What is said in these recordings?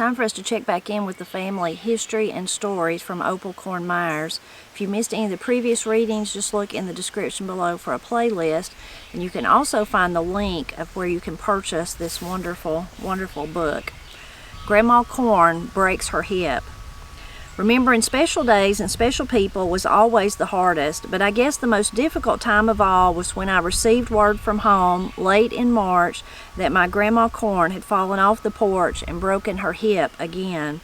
time for us to check back in with the family history and stories from Opal Myers. If you missed any of the previous readings, just look in the description below for a playlist, and you can also find the link of where you can purchase this wonderful, wonderful book. Grandma Corn breaks her hip. Remembering special days and special people was always the hardest, but I guess the most difficult time of all was when I received word from home late in March that my Grandma Corn had fallen off the porch and broken her hip again.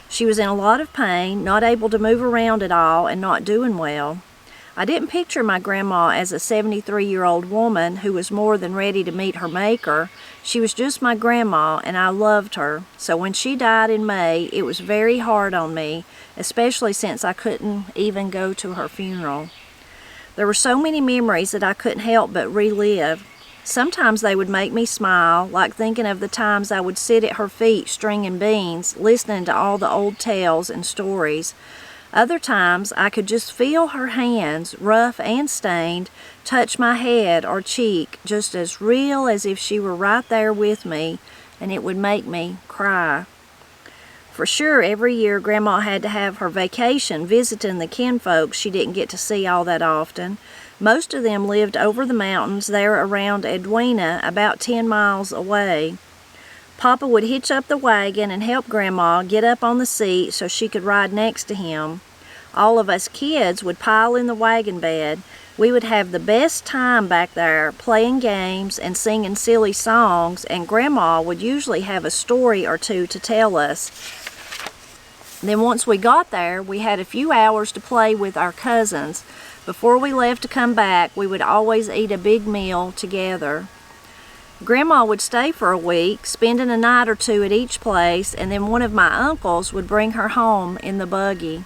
She was in a lot of pain, not able to move around at all, and not doing well. I didn't picture my grandma as a 73-year-old woman who was more than ready to meet her maker. She was just my grandma, and I loved her. So when she died in May, it was very hard on me, especially since I couldn't even go to her funeral. There were so many memories that I couldn't help but relive. Sometimes they would make me smile, like thinking of the times I would sit at her feet stringing beans, listening to all the old tales and stories. Other times, I could just feel her hands, rough and stained, touch my head or cheek, just as real as if she were right there with me, and it would make me cry. For sure, every year Grandma had to have her vacation visiting the kinfolks she didn't get to see all that often. Most of them lived over the mountains there around Edwina, about 10 miles away. Papa would hitch up the wagon and help Grandma get up on the seat so she could ride next to him. All of us kids would pile in the wagon bed. We would have the best time back there, playing games and singing silly songs, and Grandma would usually have a story or two to tell us. Then once we got there, we had a few hours to play with our cousins. Before we left to come back, we would always eat a big meal together. Grandma would stay for a week, spending a night or two at each place, and then one of my uncles would bring her home in the buggy.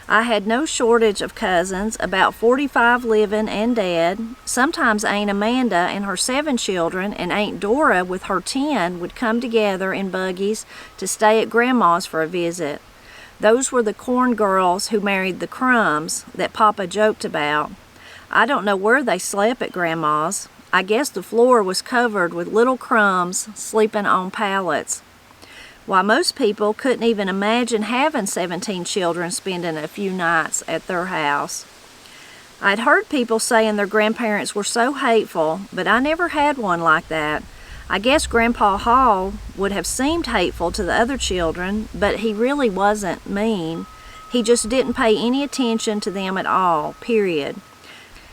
I had no shortage of cousins, about 45 living and dead. Sometimes Aunt Amanda and her 7 children and Aunt Dora with her 10 would come together in buggies to stay at Grandma's for a visit. Those were the Corn girls who married the Crumbs that Papa joked about. I don't know where they slept at Grandma's. I guess the floor was covered with little crumbs sleeping on pallets. Why, most people couldn't even imagine having 17 children spending a few nights at their house. I'd heard people saying their grandparents were so hateful, but I never had one like that. I guess Grandpa Hall would have seemed hateful to the other children, but he really wasn't mean. He just didn't pay any attention to them at all, period.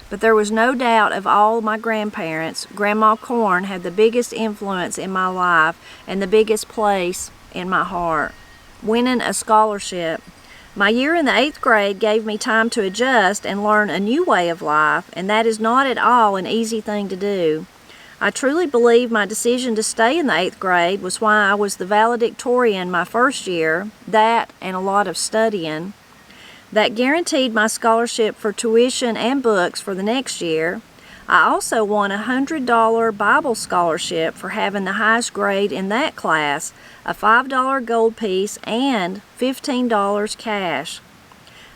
But there was no doubt of all my grandparents, Grandma Corn had the biggest influence in my life and the biggest place in my heart. Winning a scholarship. My year in the 8th grade gave me time to adjust and learn a new way of life, and that is not at all an easy thing to do. I truly believe my decision to stay in the 8th grade was why I was the valedictorian my first year, that and a lot of studying. That guaranteed my scholarship for tuition and books for the next year. I also won a $100 Bible scholarship for having the highest grade in that class, a $5 gold piece, and $15 cash.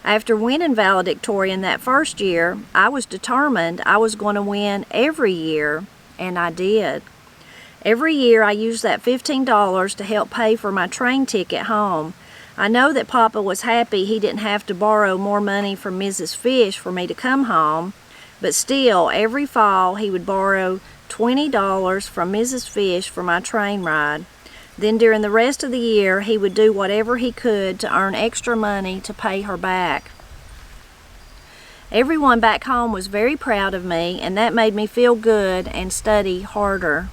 After winning valedictorian that first year, I was determined I was going to win every year, and I did. Every year I used that $15 to help pay for my train ticket home. I know that Papa was happy he didn't have to borrow more money from Mrs. Fish for me to come home, but still, every fall he would borrow $20 from Mrs. Fish for my train ride. Then during the rest of the year, he would do whatever he could to earn extra money to pay her back. Everyone back home was very proud of me, and that made me feel good and study harder.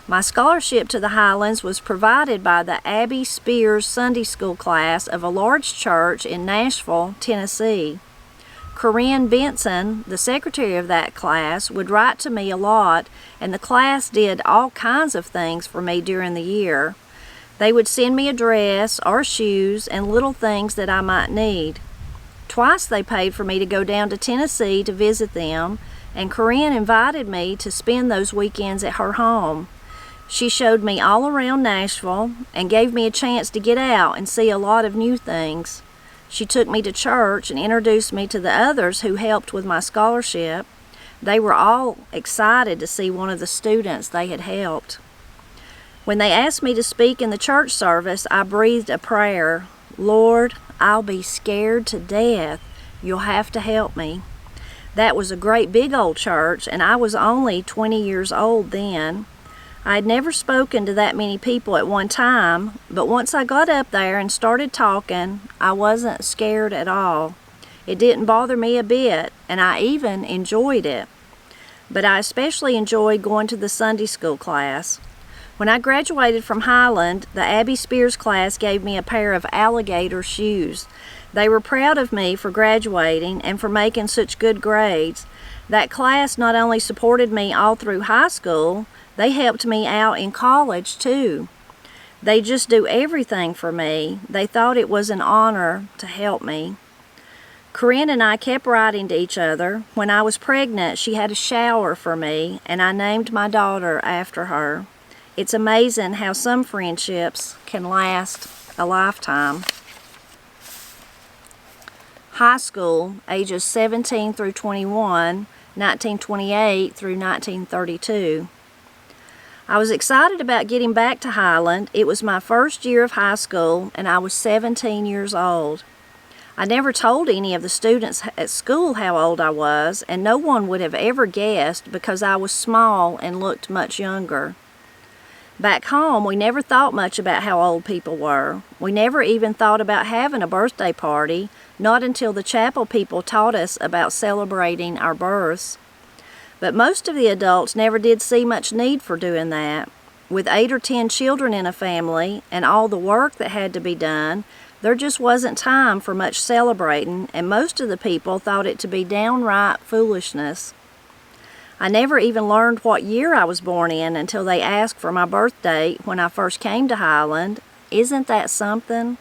My scholarship to the Highlands was provided by the Abby Spears Sunday School class of a large church in Nashville, Tennessee. Corinne Benson, the secretary of that class, would write to me a lot, and the class did all kinds of things for me during the year. They would send me a dress or shoes and little things that I might need. Twice they paid for me to go down to Tennessee to visit them, and Corinne invited me to spend those weekends at her home. She showed me all around Nashville and gave me a chance to get out and see a lot of new things. She took me to church and introduced me to the others who helped with my scholarship. They were all excited to see one of the students they had helped. When they asked me to speak in the church service, I breathed a prayer. Lord, I'll be scared to death. You'll have to help me. That was a great big old church, and I was only 20 years old then. I had never spoken to that many people at one time, but once I got up there and started talking, I wasn't scared at all. It didn't bother me a bit, and I even enjoyed it. But I especially enjoyed going to the Sunday school class. When I graduated from Highland, the Abby Spears class gave me a pair of alligator shoes. They were proud of me for graduating and for making such good grades. That class not only supported me all through high school, they helped me out in college too. They just do everything for me. They thought it was an honor to help me. Corinne and I kept writing to each other. When I was pregnant, she had a shower for me, and I named my daughter after her. It's amazing how some friendships can last a lifetime. High school, ages 17 through 21, 1928 through 1932. I was excited about getting back to Highland. It was my first year of high school, and I was 17 years old. I never told any of the students at school how old I was, and no one would have ever guessed because I was small and looked much younger. Back home, we never thought much about how old people were. We never even thought about having a birthday party, not until the chapel people taught us about celebrating our births. But most of the adults never did see much need for doing that. With 8 or 10 children in a family and all the work that had to be done, there just wasn't time for much celebrating, and most of the people thought it to be downright foolishness. I never even learned what year I was born in until they asked for my birth date when I first came to Highland. Isn't that something?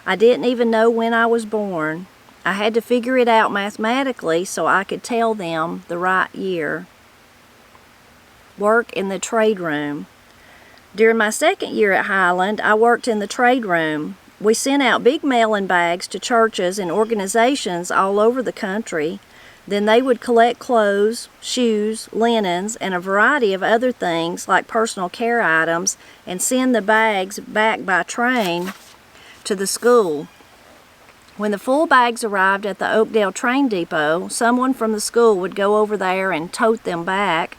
I didn't even know when I was born. I had to figure it out mathematically so I could tell them the right year. Work in the trade room. During my second year at Highland, I worked in the trade room. We sent out big mailing bags to churches and organizations all over the country. Then they would collect clothes, shoes, linens, and a variety of other things like personal care items and send the bags back by train to the school. When the full bags arrived at the Oakdale train depot, someone from the school would go over there and tote them back.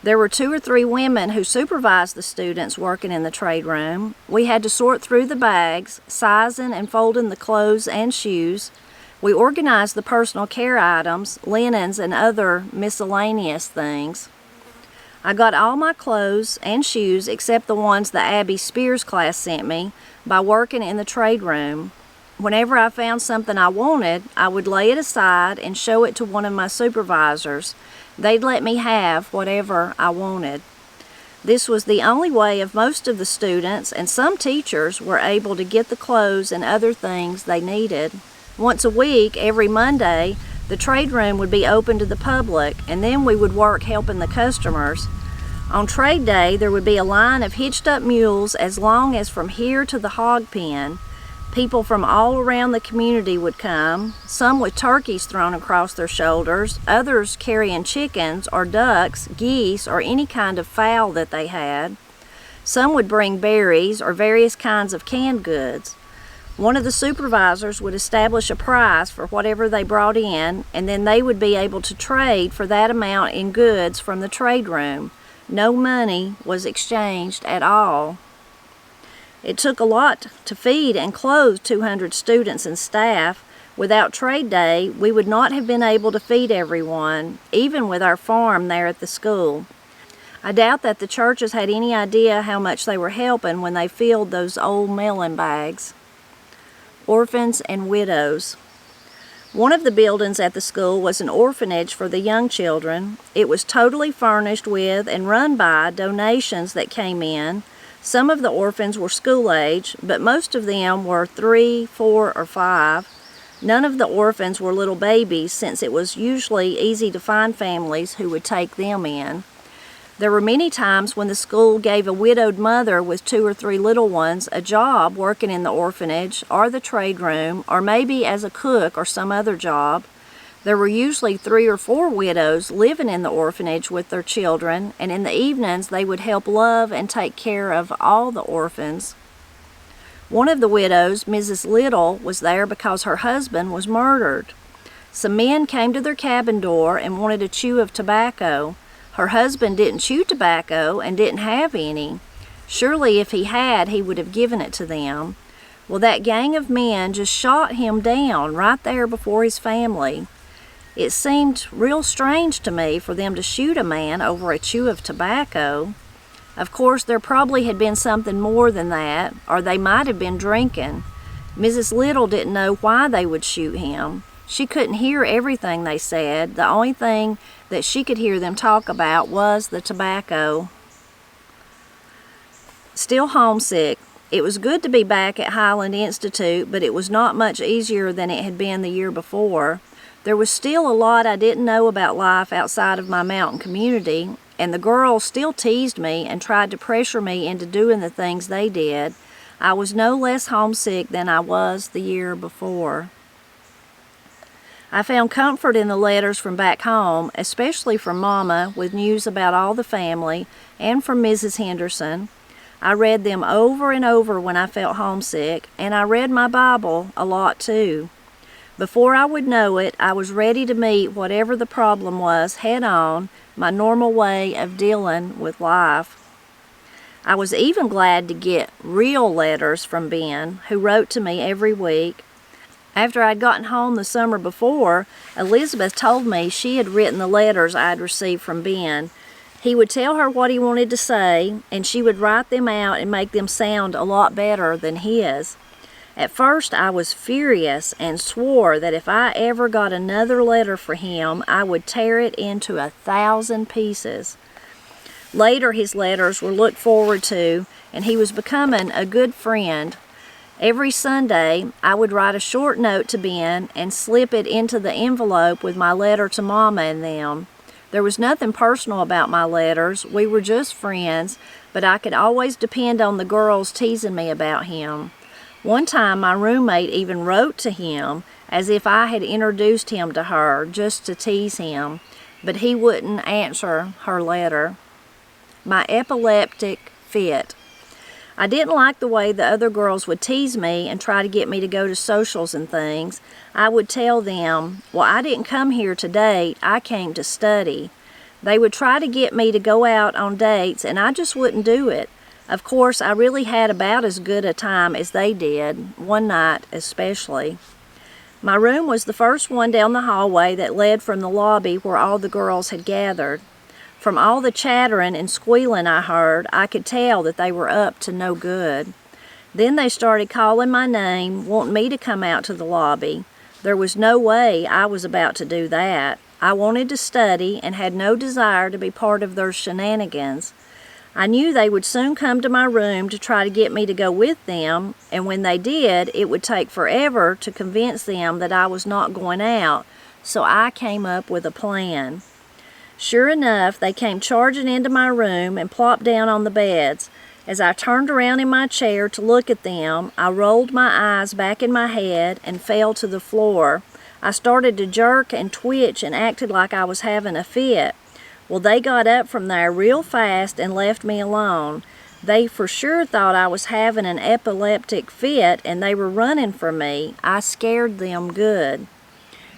There were 2 or 3 women who supervised the students working in the trade room. We had to sort through the bags, sizing and folding the clothes and shoes. We organized the personal care items, linens, and other miscellaneous things. I got all my clothes and shoes except the ones the Abby Spears class sent me by working in the trade room. Whenever I found something I wanted, I would lay it aside and show it to one of my supervisors. They'd let me have whatever I wanted. This was the only way of most of the students, and some teachers were able to get the clothes and other things they needed. Once a week, every Monday, the trade room would be open to the public, and then we would work helping the customers. On trade day, there would be a line of hitched-up mules as long as from here to the hog pen. People from all around the community would come, some with turkeys thrown across their shoulders, others carrying chickens or ducks, geese, or any kind of fowl that they had. Some would bring berries or various kinds of canned goods. One of the supervisors would establish a price for whatever they brought in, and then they would be able to trade for that amount in goods from the trade room. No money was exchanged at all. It took a lot to feed and clothe 200 students and staff. Without trade day, we would not have been able to feed everyone, even with our farm there at the school. I doubt that the churches had any idea how much they were helping when they filled those old mailing bags. Orphans and widows. One of the buildings at the school was an orphanage for the young children. It was totally furnished with and run by donations that came in. Some of the orphans were school age, but most of them were 3, 4, or 5. None of the orphans were little babies, since it was usually easy to find families who would take them in. There were many times when the school gave a widowed mother with 2 or 3 little ones a job working in the orphanage or the trade room, or maybe as a cook or some other job. There were usually 3 or 4 widows living in the orphanage with their children, and in the evenings they would help love and take care of all the orphans. One of the widows, Mrs. Little, was there because her husband was murdered. Some men came to their cabin door and wanted a chew of tobacco. Her husband didn't chew tobacco and didn't have any. Surely if he had, he would have given it to them. Well, that gang of men just shot him down right there before his family. It seemed real strange to me for them to shoot a man over a chew of tobacco. Of course, there probably had been something more than that, or they might have been drinking. Mrs. Little didn't know why they would shoot him. She couldn't hear everything they said. The only thing that she could hear them talk about was the tobacco. Still homesick. It was good to be back at Highland Institute, but it was not much easier than it had been the year before. There was still a lot I didn't know about life outside of my mountain community, and the girls still teased me and tried to pressure me into doing the things they did. I was no less homesick than I was the year before. I found comfort in the letters from back home, especially from Mama, with news about all the family, and from Mrs. Henderson. I read them over and over when I felt homesick, and I read my Bible a lot too. Before I would know it, I was ready to meet whatever the problem was head on, my normal way of dealing with life. I was even glad to get real letters from Ben, who wrote to me every week. After I'd gotten home the summer before, Elizabeth told me she had written the letters I'd received from Ben. He would tell her what he wanted to say, and she would write them out and make them sound a lot better than his. At first I was furious and swore that if I ever got another letter for him, I would tear it into 1,000 pieces. Later his letters were looked forward to, and he was becoming a good friend. Every Sunday I would write a short note to Ben and slip it into the envelope with my letter to Mama and them. There was nothing personal about my letters. We were just friends, but I could always depend on the girls teasing me about him. One time my roommate even wrote to him as if I had introduced him to her just to tease him, but he wouldn't answer her letter. My epileptic fit. I didn't like the way the other girls would tease me and try to get me to go to socials and things. I would tell them, well, I didn't come here to date, I came to study. They would try to get me to go out on dates, and I just wouldn't do it. Of course, I really had about as good a time as they did, one night especially. My room was the first one down the hallway that led from the lobby where all the girls had gathered. From all the chattering and squealing I heard, I could tell that they were up to no good. Then they started calling my name, wanting me to come out to the lobby. There was no way I was about to do that. I wanted to study and had no desire to be part of their shenanigans. I knew they would soon come to my room to try to get me to go with them, and when they did, it would take forever to convince them that I was not going out, so I came up with a plan. Sure enough, they came charging into my room and plopped down on the beds. As I turned around in my chair to look at them, I rolled my eyes back in my head and fell to the floor. I started to jerk and twitch and acted like I was having a fit. Well, they got up from there real fast and left me alone. They for sure thought I was having an epileptic fit and they were running from me. I scared them good.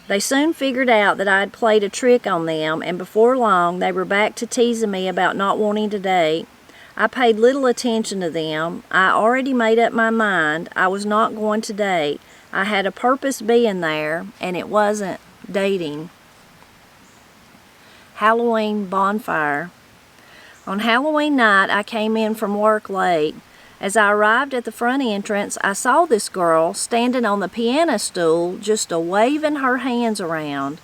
They soon figured out that I had played a trick on them, and before long they were back to teasing me about not wanting to date. I paid little attention to them. I already made up my mind I was not going to date. I had a purpose being there, and it wasn't dating. Halloween bonfire. On Halloween night, I came in from work late. As I arrived at the front entrance, I saw this girl standing on the piano stool, just waving her hands around.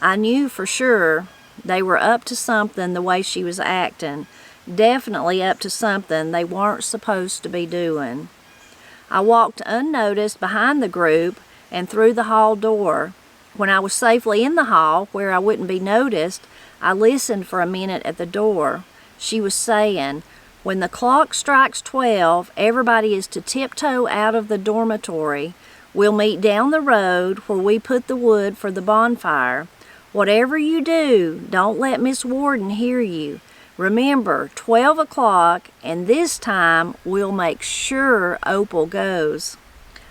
I knew for sure they were up to something the way she was acting. Definitely up to something they weren't supposed to be doing. I walked unnoticed behind the group and through the hall door. When I was safely in the hall, where I wouldn't be noticed, I listened for a minute at the door. She was saying, "When the clock strikes 12, everybody is to tiptoe out of the dormitory. We'll meet down the road where we put the wood for the bonfire. Whatever you do, don't let Miss Warden hear you. Remember, 12 o'clock, and this time we'll make sure Opal goes."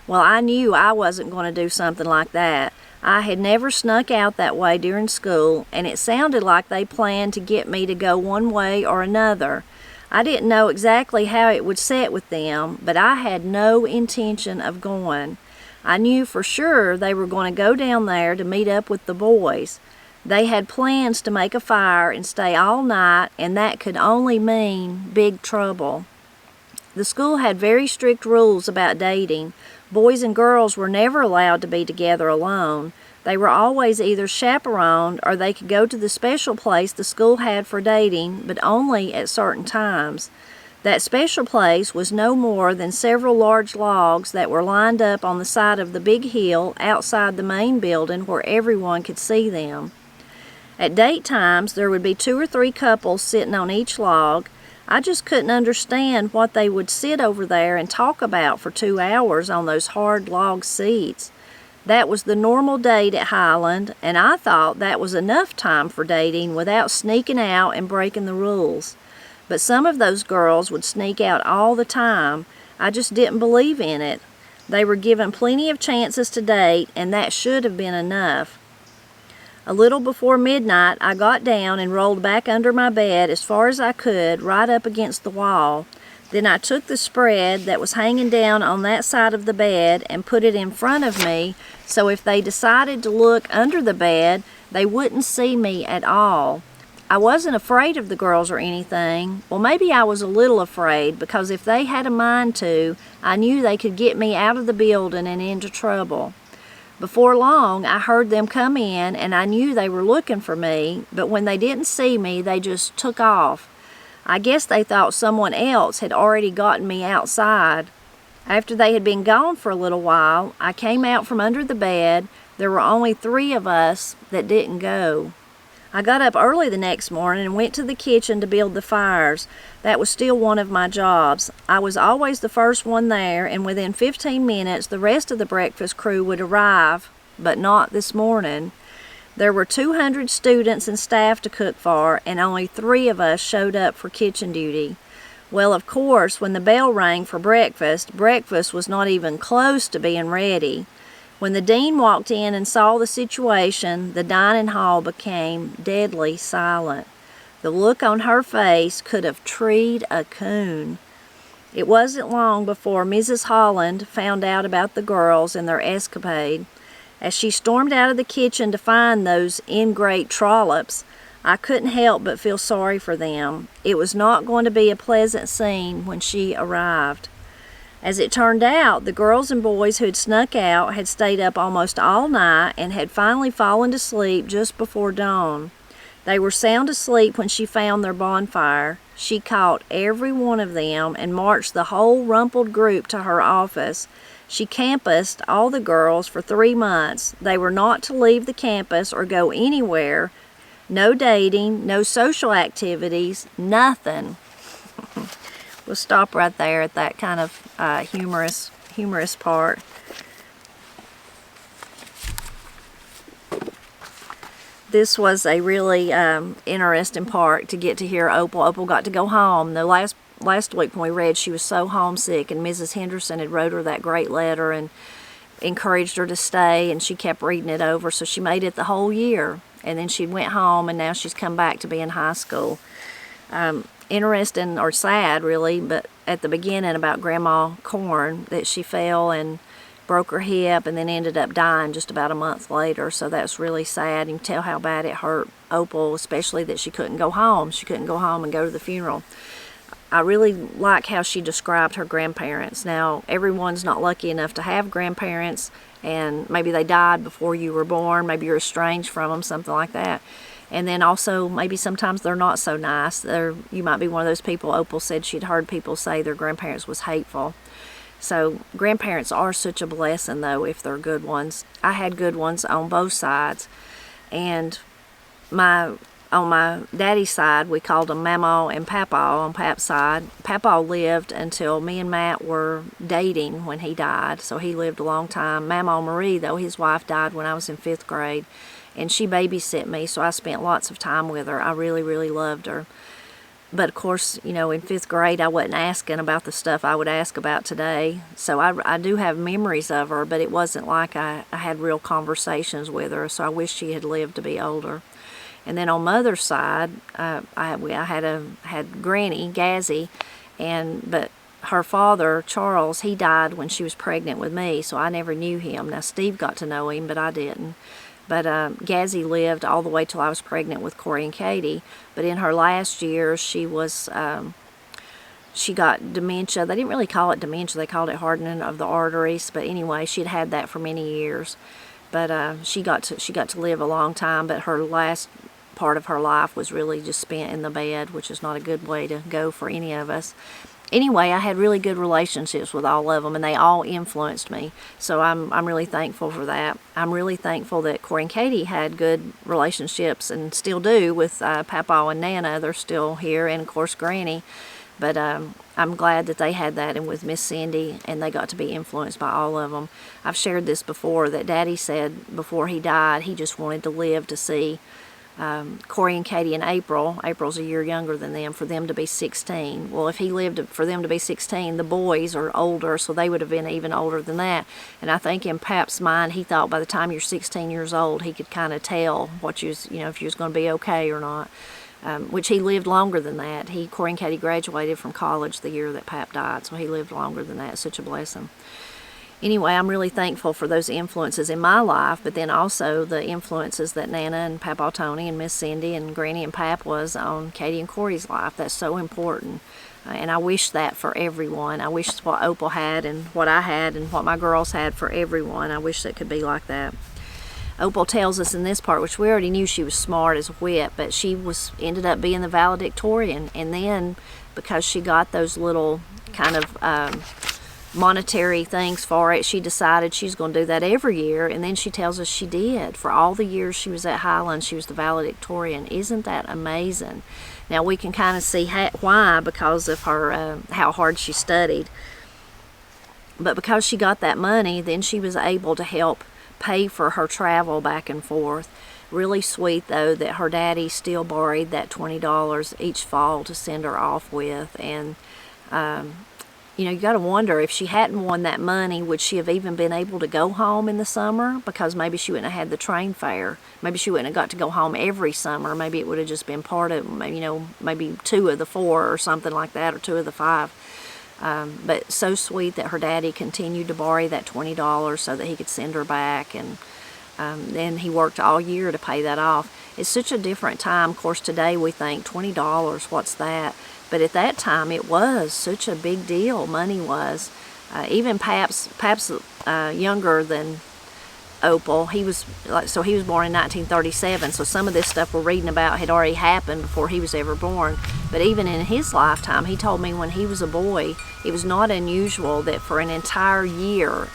Well, I knew I wasn't going to do something like that. I had never snuck out that way during school, and it sounded like they planned to get me to go one way or another. I didn't know exactly how it would set with them, but I had no intention of going. I knew for sure they were going to go down there to meet up with the boys. They had plans to make a fire and stay all night, and that could only mean big trouble. The school had very strict rules about dating. Boys and girls were never allowed to be together alone. They were always either chaperoned or they could go to the special place the school had for dating, but only at certain times. That special place was no more than several large logs that were lined up on the side of the big hill outside the main building where everyone could see them. At date times, there would be 2 or 3 couples sitting on each log. I just couldn't understand what they would sit over there and talk about for 2 hours on those hard log seats. That was the normal date at Highland, and I thought that was enough time for dating without sneaking out and breaking the rules. But some of those girls would sneak out all the time. I just didn't believe in it. They were given plenty of chances to date, and that should have been enough. A little before midnight, I got down and rolled back under my bed as far as I could, right up against the wall. Then I took the spread that was hanging down on that side of the bed and put it in front of me, so if they decided to look under the bed, they wouldn't see me at all. I wasn't afraid of the girls or anything. Well, maybe I was a little afraid, because if they had a mind to, I knew they could get me out of the building and into trouble. Before long, I heard them come in, and I knew they were looking for me, but when they didn't see me, they just took off. I guess they thought someone else had already gotten me outside. After they had been gone for a little while, I came out from under the bed. There were only 3 of us that didn't go. I got up early the next morning and went to the kitchen to build the fires. That was still one of my jobs. I was always the first one there, and within 15 minutes the rest of the breakfast crew would arrive, but not this morning. There were 200 students and staff to cook for, and only 3 of us showed up for kitchen duty. Well, of course, when the bell rang for breakfast was not even close to being ready. When the dean walked in and saw the situation, the dining hall became deadly silent. The look on her face could have treed a coon. It wasn't long before Mrs. Holland found out about the girls and their escapade. As she stormed out of the kitchen to find those ingrate trollops, I couldn't help but feel sorry for them. It was not going to be a pleasant scene when she arrived. As it turned out, the girls and boys who had snuck out had stayed up almost all night and had finally fallen to sleep just before dawn. They were sound asleep when she found their bonfire. She caught every one of them and marched the whole rumpled group to her office. She campused all the girls for 3 months. They were not to leave the campus or go anywhere. No dating, no social activities, nothing. We'll stop right there at that kind of humorous part. This was a really interesting part to get to hear Opal. Opal got to go home. The last week when we read, she was so homesick, and Mrs. Henderson had wrote her that great letter and encouraged her to stay, and she kept reading it over, so she made it the whole year. And then she went home, and now she's come back to be in high school. Interesting, or sad really, but at the beginning about Grandma Corn, that she fell and broke her hip and then ended up dying just about a month later. So that's really sad. You can tell how bad it hurt Opal, especially that she couldn't go home. She couldn't go home and go to the funeral. I really like how she described her grandparents. Now, everyone's not lucky enough to have grandparents, and maybe they died before you were born, maybe you're estranged from them, something like that. And then also, maybe sometimes they're not so nice. You might be one of those people. Opal said she'd heard people say their grandparents was hateful. So grandparents are such a blessing, though, if they're good ones. I had good ones on both sides. And my On my daddy's side, we called them Mama and Papa on Pap's side. Papa lived until me and Matt were dating when he died, so he lived a long time. Mama Marie, though, his wife died when I was in 5th grade, and she babysit me, so I spent lots of time with her. I really, really loved her. But of course, you know, in 5th grade, I wasn't asking about the stuff I would ask about today. So I do have memories of her, but it wasn't like I had real conversations with her, so I wish she had lived to be older. And then on Mother's side, I had Granny, Gazzy, but her father, Charles, he died when she was pregnant with me, so I never knew him. Now, Steve got to know him, but I didn't. But Gazzy lived all the way till I was pregnant with Corey and Katie. But in her last years, she got dementia. They didn't really call it dementia. They called it hardening of the arteries. But anyway, she'd had that for many years. But she got to live a long time. But her last part of her life was really just spent in the bed, which is not a good way to go for any of us. Anyway, I had really good relationships with all of them, and they all influenced me. So I'm really thankful for that. I'm really thankful that Corey and Katie had good relationships and still do with Papa and Nana. They're still here, and of course Granny. But I'm glad that they had that, and with Miss Cindy, and they got to be influenced by all of them. I've shared this before, that Daddy said before he died he just wanted to live to see Corey and Katie and April's a year younger than them, for them to be 16. Well, if he lived for them to be 16, the boys are older, so they would have been even older than that. And I think in Pap's mind, he thought by the time you're 16 years old, he could kind of tell what you was, if you was going to be okay or not. Which he lived longer than that. Corey and Katie graduated from college the year that Pap died, so he lived longer than that. It's such a blessing. Anyway, I'm really thankful for those influences in my life, but then also the influences that Nana and Papa Tony and Miss Cindy and Granny and Pap was on Katie and Corey's life. That's so important. And I wish that for everyone. I wish what Opal had and what I had and what my girls had for everyone. I wish it could be like that. Opal tells us in this part, which we already knew she was smart as a whip, but she ended up being the valedictorian. And then because she got those little kind of monetary things for it, she decided she's going to do that every year, and then she tells us she did. For all the years she was at Highland, she was the valedictorian. Isn't that amazing? Now we can kind of see why, because of her how hard she studied. But because she got that money, then she was able to help pay for her travel back and forth. Really sweet, though, that her daddy still borrowed that $20 each fall to send her off with. And you got to wonder, if she hadn't won that money, would she have even been able to go home in the summer? Because maybe she wouldn't have had the train fare. Maybe she wouldn't have got to go home every summer. Maybe it would have just been part of, maybe 2 of the 4 or something like that, or 2 of the 5. But so sweet that her daddy continued to borrow that $20 so that he could send her back. And then he worked all year to pay that off. It's such a different time. Of course, today we think $20, what's that? But at that time, it was such a big deal. Money was. Even Pap's younger than Opal. He was born in 1937. So some of this stuff we're reading about had already happened before he was ever born. But even in his lifetime, he told me when he was a boy, it was not unusual that for an entire year,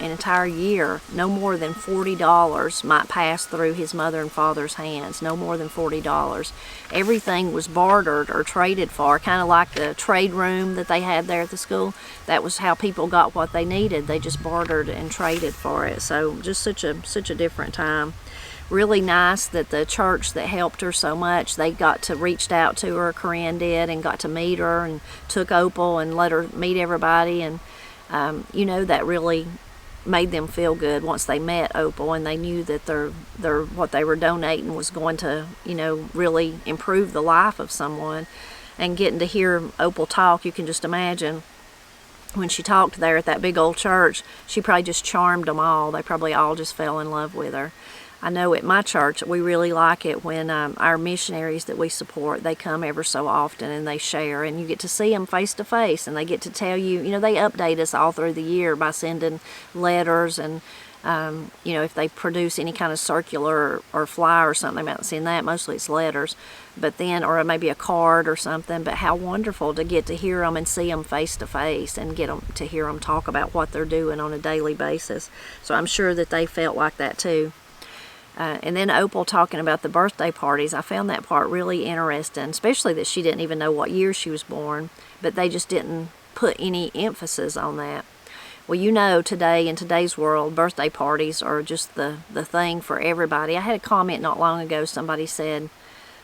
no more than $40 might pass through his mother and father's hands. No more than $40. Everything was bartered or traded for, kind of like the trade room that they had there at the school. That was how people got what they needed. They just bartered and traded for it. So just such a different time. Really nice that the church that helped her so much, they reached out to her, Corinne did, and got to meet her and took Opal and let her meet everybody. And that really made them feel good once they met Opal and they knew that their what they were donating was going to really improve the life of someone. And getting to hear Opal talk, you can just imagine when she talked there at that big old church, she probably just charmed them all. They probably all just fell in love with her. I know at my church, we really like it when our missionaries that we support, they come ever so often and they share, and you get to see them face to face, and they get to tell you, they update us all through the year by sending letters, and if they produce any kind of circular or flyer or something, I haven't seen that. Mostly it's letters, but then, or maybe a card or something. But how wonderful to get to hear them and see them face to face and get them to hear them talk about what they're doing on a daily basis. So I'm sure that they felt like that too. And then Opal talking about the birthday parties, I found that part really interesting, especially that she didn't even know what year she was born, but they just didn't put any emphasis on that. Well, you know, today, in today's world, birthday parties are just the thing for everybody. I had a comment not long ago, somebody said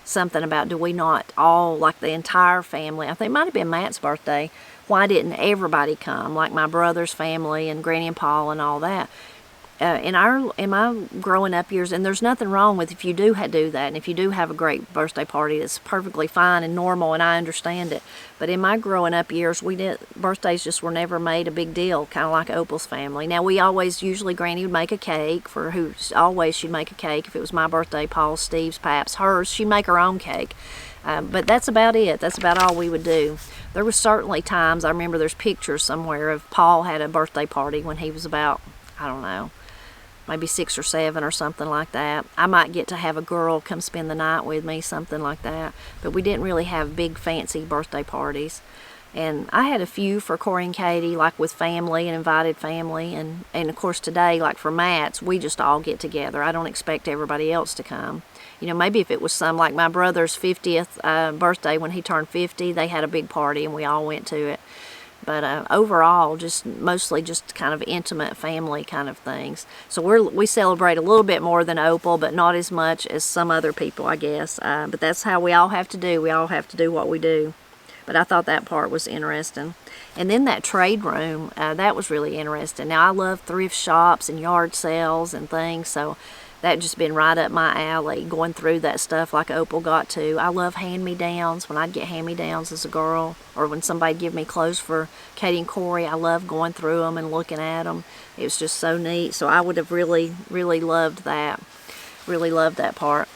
something about, do we not all, like the entire family, I think it might have been Matt's birthday, why didn't everybody come, like my brother's family and Granny and Paul and all that? In my growing up years, and there's nothing wrong with if you do do that, and if you do have a great birthday party, it's perfectly fine and normal, and I understand it. But in my growing up years, birthdays just were never made a big deal, kind of like Opal's family. Now, we always, usually Granny would make a cake she'd make a cake. If it was my birthday, Paul's, Steve's, Pap's, hers, she'd make her own cake. But that's about it. That's about all we would do. There was certainly times, I remember there's pictures somewhere of Paul had a birthday party when he was about, I don't know, maybe 6 or 7 or something like that. I might get to have a girl come spend the night with me, something like that. But we didn't really have big fancy birthday parties. And I had a few for Corey and Katie, like with family and invited family. And of course today, like for Matt's, we just all get together. I don't expect everybody else to come. You know, maybe if it was some, like my brother's 50th birthday when he turned 50, they had a big party and we all went to it. But overall, mostly just kind of intimate family kind of things. So we celebrate a little bit more than Opal, but not as much as some other people, I guess. But that's how we all have to do. We all have to do what we do. But I thought that part was interesting. And then that trade room, that was really interesting. Now, I love thrift shops and yard sales and things, so that just been right up my alley, going through that stuff like Opal got to. I love hand-me-downs. When I'd get hand-me-downs as a girl, or when somebody'd give me clothes for Katie and Corey, I loved going through them and looking at them. It was just so neat. So I would have really, really loved that. Really loved that part.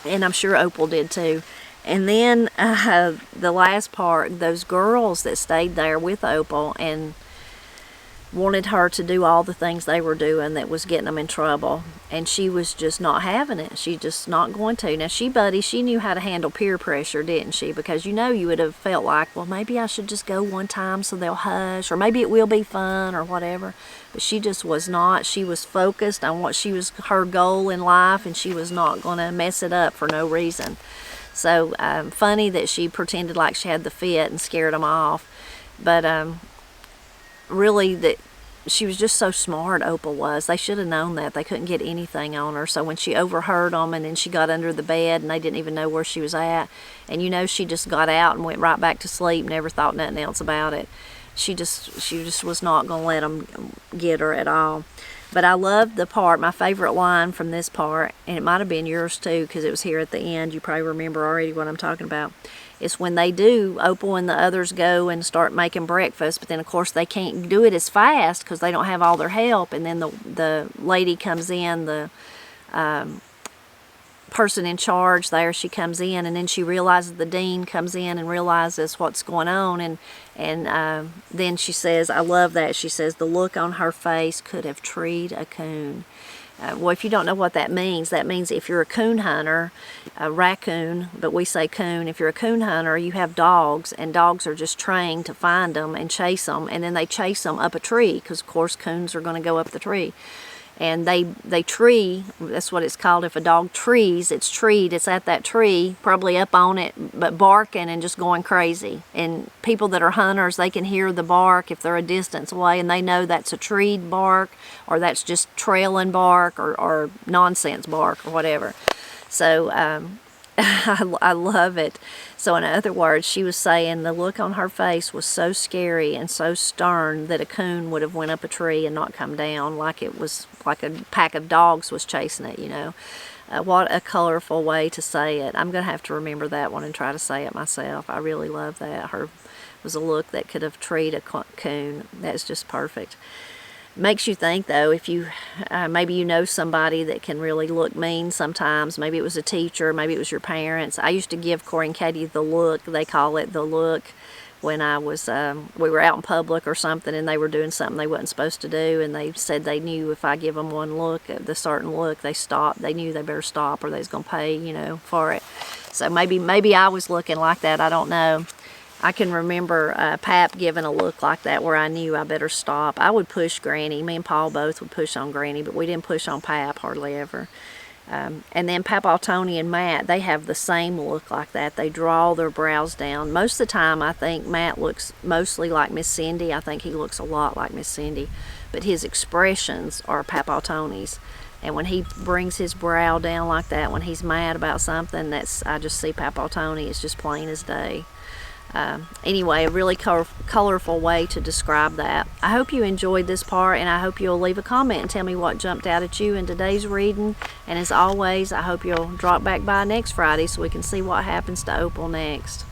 And I'm sure Opal did too. And then the last part, those girls that stayed there with Opal and wanted her to do all the things they were doing that was getting them in trouble, and she was just not having it. She's just not going to. Now, she knew how to handle peer pressure, didn't she? Because you would have felt like, well, maybe I should just go one time so they'll hush, or maybe it will be fun or whatever. But she just was not. She was focused on what her goal in life, and she was not going to mess it up for no reason. So funny that she pretended like she had the fit and scared them off. But really, that she was just so smart, Opal was. They should have known that. They couldn't get anything on her. So when she overheard them, and then she got under the bed and they didn't even know where she was at, and she just got out and went right back to sleep, never thought nothing else about it. She just was not going to let them get her at all. But I loved the part, my favorite line from this part, and it might have been yours too, because it was here at the end. You probably remember already what I'm talking about. It's when they do, Opal and the others go and start making breakfast, but then of course they can't do it as fast because they don't have all their help. And then the lady comes in, the person in charge there, she comes in, and then she realizes, the dean comes in and realizes what's going on, and then she says, I love that, she says, the look on her face could have treed a coon. Well, if you don't know what that means if you're a coon hunter, a raccoon, but we say coon. If you're a coon hunter, you have dogs, and dogs are just trained to find them and chase them, and then they chase them up a tree, because of course coons are going to go up the tree. And they tree, that's what it's called. If a dog trees, it's treed. It's at that tree, probably up on it, but barking and just going crazy. And people that are hunters, they can hear the bark if they're a distance away, and they know that's a treed bark, or that's just trailing bark, or nonsense bark, or whatever. So I love it. So in other words, she was saying the look on her face was so scary and so stern that a coon would have went up a tree and not come down, like it was like a pack of dogs was chasing it, What a colorful way to say it. I'm going to have to remember that one and try to say it myself. I really love that. Her was a look that could have treed a coon. That's just perfect. Makes you think, though, if you maybe you know somebody that can really look mean sometimes. Maybe it was a teacher, maybe it was your parents. I used to give Corey and Katie the look. They call it the look. When I was, we were out in public or something, and they were doing something they wasn't supposed to do, and they said they knew if I give them one look, the certain look, they stopped. They knew they better stop, or they was gonna pay, for it. So maybe I was looking like that. I don't know. I can remember Pap giving a look like that where I knew I better stop. I would push Granny. Me and Paul both would push on Granny, but we didn't push on Pap hardly ever. And then Papa Tony and Matt, they have the same look like that. They draw their brows down. Most of the time, I think Matt looks mostly like Miss Cindy. I think he looks a lot like Miss Cindy. But his expressions are Papa Tony's. And when he brings his brow down like that, when he's mad about something, I just see Papa Tony. It's just plain as day. Anyway, a really colorful way to describe that. I hope you enjoyed this part, and I hope you'll leave a comment and tell me what jumped out at you in today's reading. And as always, I hope you'll drop back by next Friday so we can see what happens to Opal next.